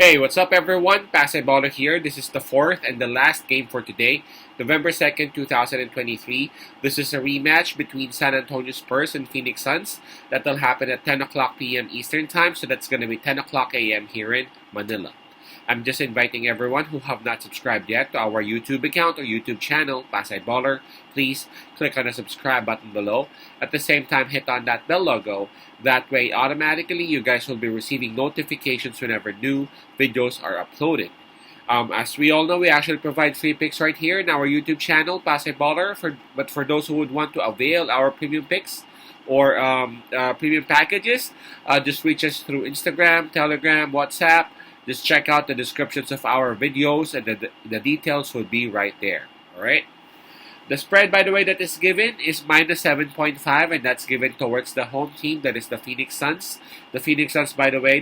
Hey, what's up everyone? Baller here. This is the fourth and the last game for today, November 2nd, 2023. This is a rematch between San Antonio Spurs and Phoenix Suns that will happen at 10 o'clock p.m. Eastern Time, so that's going to be 10 o'clock a.m. here in Manila. I'm just inviting everyone who have not subscribed yet to our YouTube account or YouTube channel, Baller. Please click on the subscribe button below. At the same time, hit on that bell logo. That way, automatically, you guys will be receiving notifications whenever new videos are uploaded. As we all know, we actually provide free picks right here in our YouTube channel, Baller. But for those who would want to avail our premium picks or premium packages, just reach us through Instagram, Telegram, WhatsApp. Just check out the descriptions of our videos and the details will be right there. Alright? The spread, by the way, that is given is minus 7.5, and that's given towards the home team, that is the Phoenix Suns. The Phoenix Suns, by the way,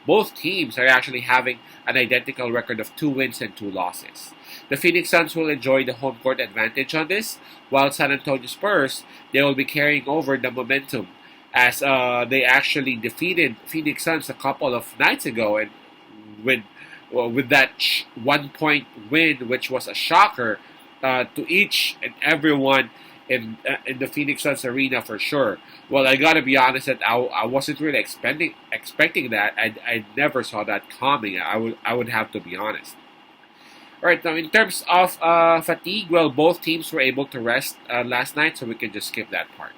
both teams are actually having an identical record of 2 wins and 2 losses. The Phoenix Suns will enjoy the home court advantage on this, while San Antonio Spurs, they will be carrying over the momentum as they actually defeated Phoenix Suns a couple of nights ago, and with that 1-point win, which was a shocker to each and everyone in the Phoenix Suns arena for sure. Well, I gotta be honest that I wasn't really expecting that. I never saw that coming. I would have to be honest. All right, now in terms of fatigue, well, both teams were able to rest last night, so we can just skip that part.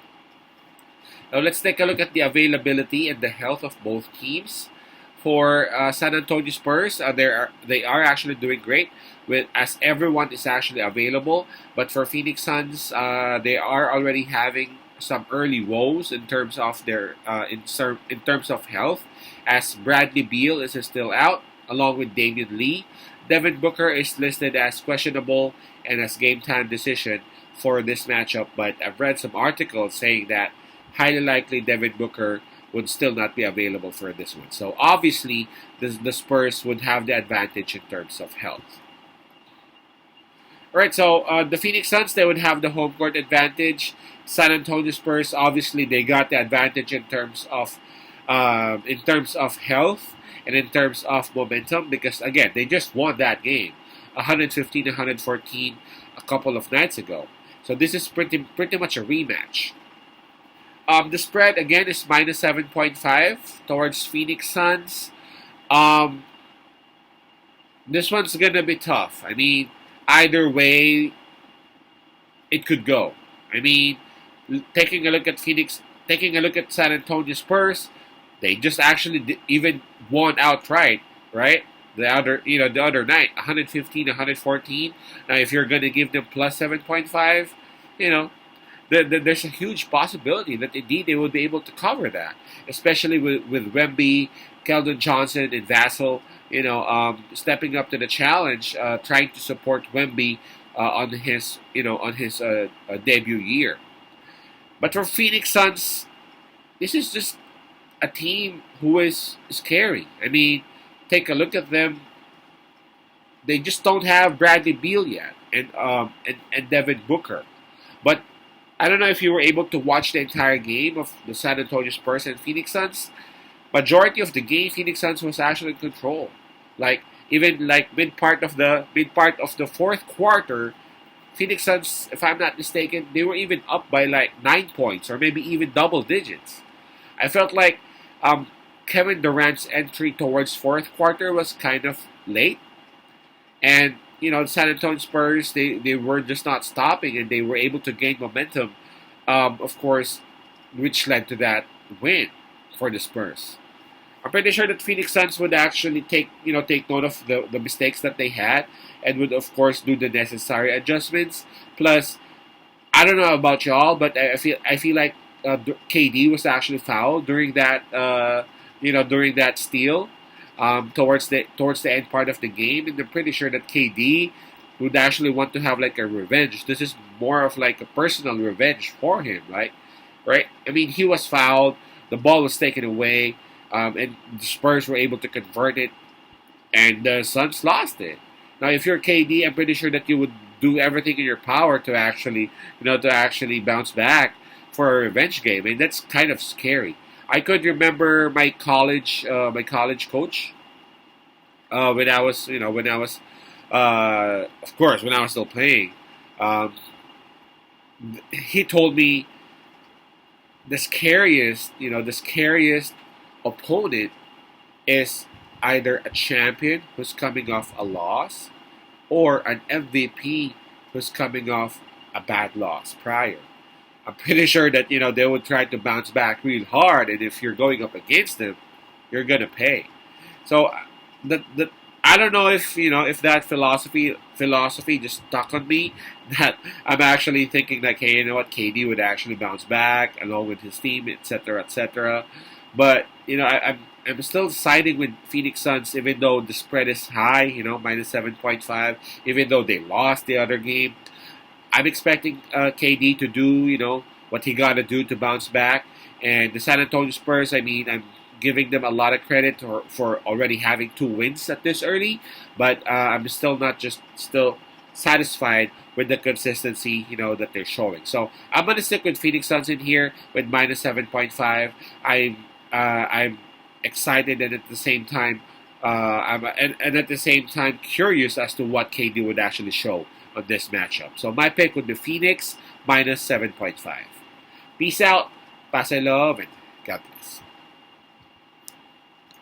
Now let's take a look at the availability and the health of both teams. For San Antonio Spurs, they are actually doing great as everyone is actually available. But for Phoenix Suns, they are already having some early woes in terms of their in terms of health, as Bradley Beal is still out along with Damian Lee. Devin Booker is listed as questionable and as game time decision for this matchup. But I've read some articles saying that highly likely Devin Booker would still not be available for this one. So obviously, the Spurs would have the advantage in terms of health. Alright, so the Phoenix Suns, they would have the home court advantage. San Antonio Spurs, obviously, they got the advantage in terms of health and in terms of momentum, because again, they just won that game, 115-114 a couple of nights ago. So this is pretty much a rematch. The spread, again, is minus 7.5 towards Phoenix Suns. This one's going to be tough. I mean, either way, it could go. I mean, taking a look at San Antonio Spurs, they just actually even won outright, right? The other night, 115-114. Now, if you're going to give them plus 7.5, there's a huge possibility that indeed they will be able to cover that, especially with Wemby, Keldon Johnson, and Vassell, stepping up to the challenge, trying to support Wemby on his debut year. But for Phoenix Suns, this is just a team who is scary. I mean, take a look at them. They just don't have Bradley Beal yet, and Devin Booker, but I don't know if you were able to watch the entire game of the San Antonio Spurs and Phoenix Suns. Majority of the game, Phoenix Suns was actually in control. Even mid part of the fourth quarter, Phoenix Suns, if I'm not mistaken, they were even up by 9 points or maybe even double digits. I felt like Kevin Durant's entry towards fourth quarter was kind of late, and the San Antonio Spurs, they were just not stopping, and they were able to gain momentum, of course, which led to that win for the Spurs. I'm pretty sure that Phoenix Suns would actually take note of the mistakes that they had, and would, of course, do the necessary adjustments. Plus, I don't know about y'all, but I feel like KD was actually fouled during that steal. Towards the end part of the game, and I'm pretty sure that KD would actually want to have a revenge. This is more of a personal revenge for him, right? I mean, he was fouled, the ball was taken away, and the Spurs were able to convert it, and the Suns lost it. Now, if you're KD, I'm pretty sure that you would do everything in your power to actually bounce back for a revenge game, and that's kind of scary. I could remember my college coach. when I was, of course, when I was still playing, um, he told me the scariest opponent is either a champion who's coming off a loss or an MVP who's coming off a bad loss prior. I'm pretty sure that they would try to bounce back real hard, and if you're going up against them, you're gonna pay. So the I don't know if if that philosophy just stuck on me that I'm actually thinking like, hey, you know what, KD would actually bounce back along with his team, etc., etc. But I'm still siding with Phoenix Suns, even though the spread is high, minus 7.5. Even though they lost the other game, I'm expecting KD to do what he got to do to bounce back. And the San Antonio Spurs, I mean, I'm giving them a lot of credit for already having 2 wins at this early, but I'm still not just still satisfied with the consistency that they're showing. So I'm gonna stick with Phoenix Suns in here with minus 7.5. I'm excited and at the same time and at the same time curious as to what KD would actually show on this matchup. So my pick would be Phoenix minus 7.5. Peace out, pass I love, and God bless.